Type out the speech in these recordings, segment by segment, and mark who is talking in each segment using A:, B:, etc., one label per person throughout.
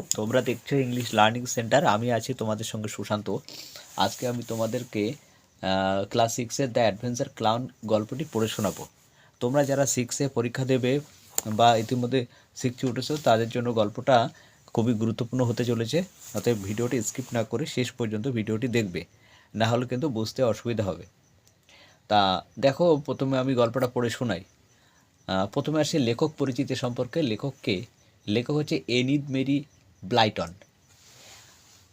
A: তোমরা দেখছো English learning centre. আমি আছি তোমাদের সঙ্গে সুশান্ত। আজকে আমি তোমাদেরকে ক্লাস সিক্সের দ্য অ্যাডভেঞ্চার ক্লাউন গল্পটি পড়ে শোনাবো। তোমরা যারা সিক্সে পরীক্ষা দেবে বা ইতিমধ্যে শিখতে উঠেছো তাদের জন্য গল্পটা খুবই গুরুত্বপূর্ণ হতে চলেছে। অতএব ভিডিওটি স্কিপ না করে শেষ পর্যন্ত ভিডিওটি দেখবে, না হলে কিন্তু বুঝতে অসুবিধা হবে। তা দেখো, প্রথমে আমি গল্পটা পড়ে শোনাই। প্রথমে আসে লেখক পরিচিতি সম্পর্কে। লেখককে লেখক হচ্ছে Enid Mary Blyton.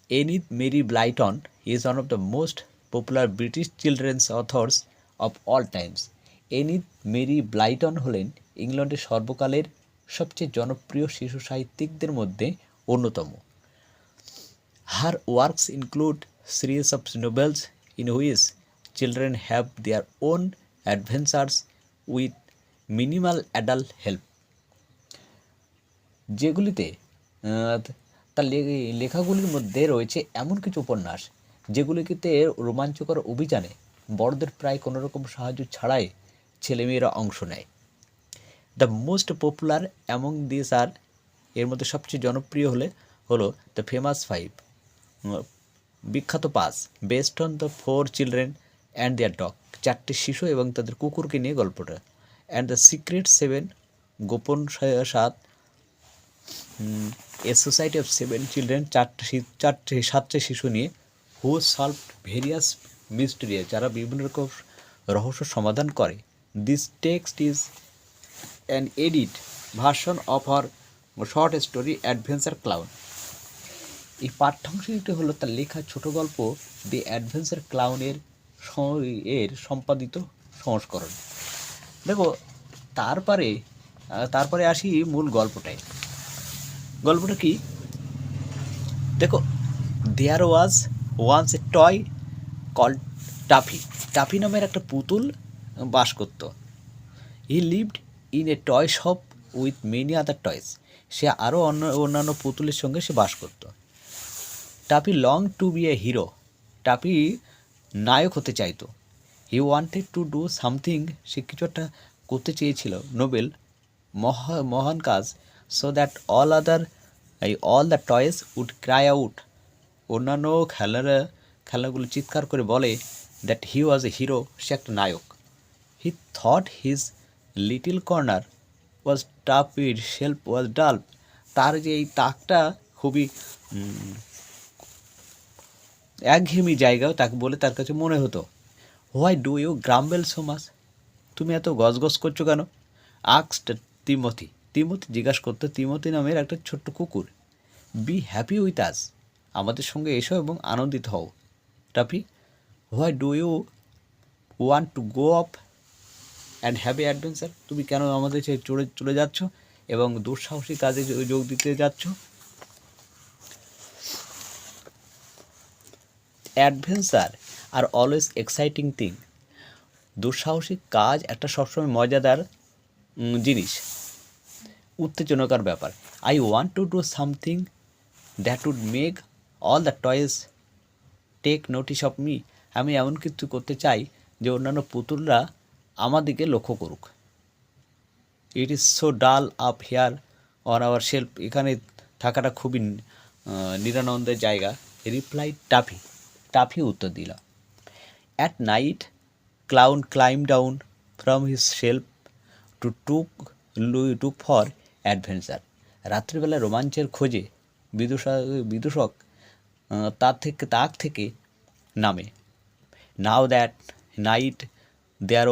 A: Enid Mary Blyton is one of the most popular British children's authors of all times. Enid Mary Blyton হলেন ইংল্যান্ডের সর্বকালের সবচেয়ে জনপ্রিয় শিশু সাহিত্যিকদের মধ্যে অন্যতম। Her works include series of novels in which children have their own adventures with minimal adult help, যেগুলিতে তার লেখাগুলির মধ্যে রয়েছে এমন কিছু উপন্যাস যেগুলিতে রোমাঞ্চকর অভিযানে বড়দের প্রায় কোনো রকম সাহায্য ছাড়াই ছেলেমেয়েরা অংশ নেয়। The most popular among this are, এর মধ্যে সবচেয়ে জনপ্রিয় হলো দ্য ফেমাস ফাইভ, বিখ্যাত পাঁচ, based on the four children and their dog, চারটি শিশু এবং তাদের কুকুরকে নিয়ে গল্পটা, অ্যান্ড দ্য সিক্রেট সেভেন, গোপন সাত, a society of seven children, সাতটি শিশু নিয়ে, হু সলভ ভেরিয়াস মিস্টেরিয়াস, যারা বিভিন্ন রকম রহস্য সমাধান করে। This text is an edit version of a short story adventure clown. এই পাঠ্যাংশটি হলো তার লেখা ছোট গল্প দি অ্যাডভেঞ্চার ক্লাউনের সম্পাদিত সংস্করণ। দেখো, তারপরে আসি মূল গল্পটায়। গল্পটা কি দেখো, there was once a toy called Taffy. Taffy নামের একটা পুতুল বাস করত। He lived in a toy shop with many other toys. সে আরও অন্যান্য পুতুলের সঙ্গে সে বাস করত। Taffy long to be a hero. Taffy নায়ক হতে চাইতো। He wanted to do something, সে কিছু একটা করতে চেয়েছিল, নোবেল, মহান কাজ, so that all the toys would cry out, অন্যান্য খেলাগুলো চিৎকার করে বলে that he was A hero, সে একটা নায়ক। He thought his little corner was tough, it shelf was damp. তার যে এই তাকটা খুবই একঘেয়েমি জায়গাও তাকে বলে তার কাছে মনে হতো। Why do you grumble so much, তুমি এত গজগজ করছো কেন? আক্সড তিমথি, তিমথি জিজ্ঞাসা করতো, তিমথি নামের একটা ছোট্ট কুকুর। বি হ্যাপি উইথ আস, আমাদের সঙ্গে এসো এবং আনন্দিত হও। Taffy, why do you want to go off and have a adventure, তুমি কেন আমাদের চলে যাচ্ছ এবং দুঃসাহসী কাজে যোগ দিতে যাচ্ছ? Adventure are always exciting thing, দুঃসাহসিক কাজ একটা সবসময় মজাদার জিনিস, উত্তেজনকার ব্যাপার। I want to do something that would make all the toys take notice of me, আমি এমন কিছু করতে চাই যে অন্যান্য পুতুলরা আমার দিকে লক্ষ্য করুক। It is so dull up here on our shelf, এখানে থাকাটা খুবই নিরানন্দের জায়গা। রিপ্লাই টাফি, টাফি উত্তর দিল। At night clown climb down from his shelf to took for adventure, রাত্রিবেলা রোমাঞ্চের খোঁজে বিদূষক তাক থেকে নামে। Now that night there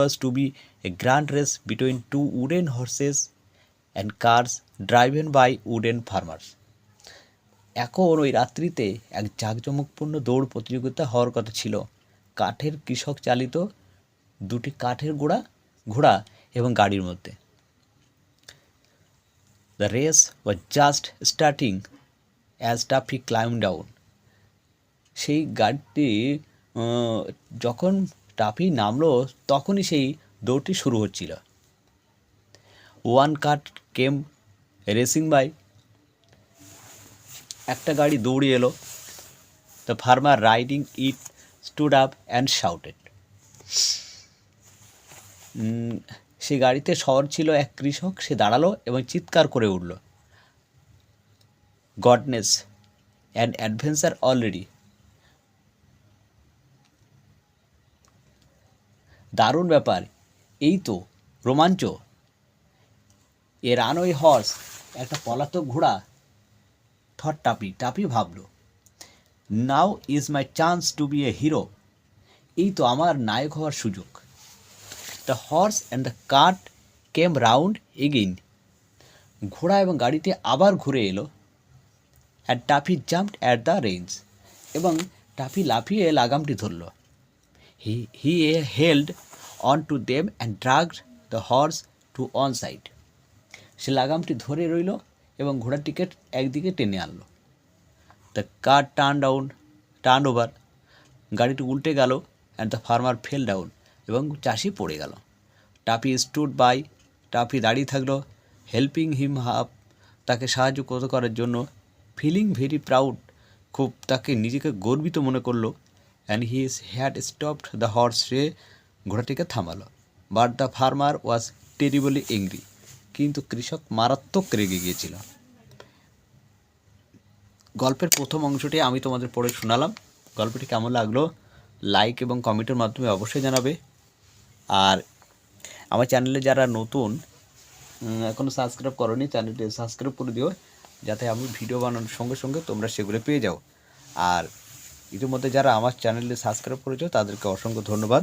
A: was to be a grand race between two wooden horses and cars driven by wooden farmers. এখন ওই রাত্রিতে এক জাঁকজমকপূর্ণ দৌড় প্রতিযোগিতা হওয়ার কথা ছিল, কাঠের কৃষক চালিত দুটি কাঠের ঘোড়া এবং গাড়ির মধ্যে। The race was just starting as toffee claim down, সেই গাড়িটি যখন টাফি নামলো তখনই সেই দৌড়টি শুরু হচ্ছিল। One car came racing by, একটা গাড়ি দৌড়ে এলো। The farmer riding it stood up and shouted, সে গাড়িতে সওয়ার ছিল এক কৃষক, সে দাঁড়ালো এবং চিৎকার করে উঠল। Goodness and adventure already. দারুণ ব্যাপার, এই তো রোমাঞ্চ। এ রানওয়ে হর্স, একটা পলাতক ঘোড়া, থট টাপি। টাপি ভাবলো, now is my chance to be a hero. এই তো আমার নায়ক হওয়ার সুযোগ। The horse and the cart came round again. ঘোড়া এবং গাড়িটি আবার ঘুরে এলো। And Taffy jumped at the reins. এবং টাফি লাফিয়ে লাগামটি ধরল। He held on to them and dragged the horse to one side. সে লাগামটি ধরে রইল এবং ঘোড়াটিকে একদিকে টেনে আনলো। The car turn over. গাড়িটি উল্টে গেল। And the farmer fail down. এবং চাষি পড়ে গেল। Toffee stood by. টাফি দাঁড়িয়ে থাকলো। হেল্পিং হিম আপ, তাকে সাহায্য করার জন্য। ফিলিং ভেরি প্রাউড, খুব তাকে নিজেকে গর্বিত মনে করলো। And he had stopped the horse, সে ঘোড়াটিকে থামালো। But the farmer was terribly angry, কিন্তু কৃষক মারাত্মক রেগে গিয়েছিল। গল্পের প্রথম অংশটি আমি তোমাদের পড়ে শোনালাম। গল্পটি কেমন লাগলো লাইক এবং কমেন্টের মাধ্যমে অবশ্যই জানাবে। আর আমার চ্যানেলে যারা নতুন এখনও সাবস্ক্রাইব করোনি, চ্যানেলটি সাবস্ক্রাইব করে দিও, যাতে আমি ভিডিও বানানোর সঙ্গে সঙ্গে তোমরা সেগুলো পেয়ে যাও। আর ইতিমধ্যে যারা আমার চ্যানেলে সাবস্ক্রাইব করেছো তাদেরকে অসংখ্য ধন্যবাদ।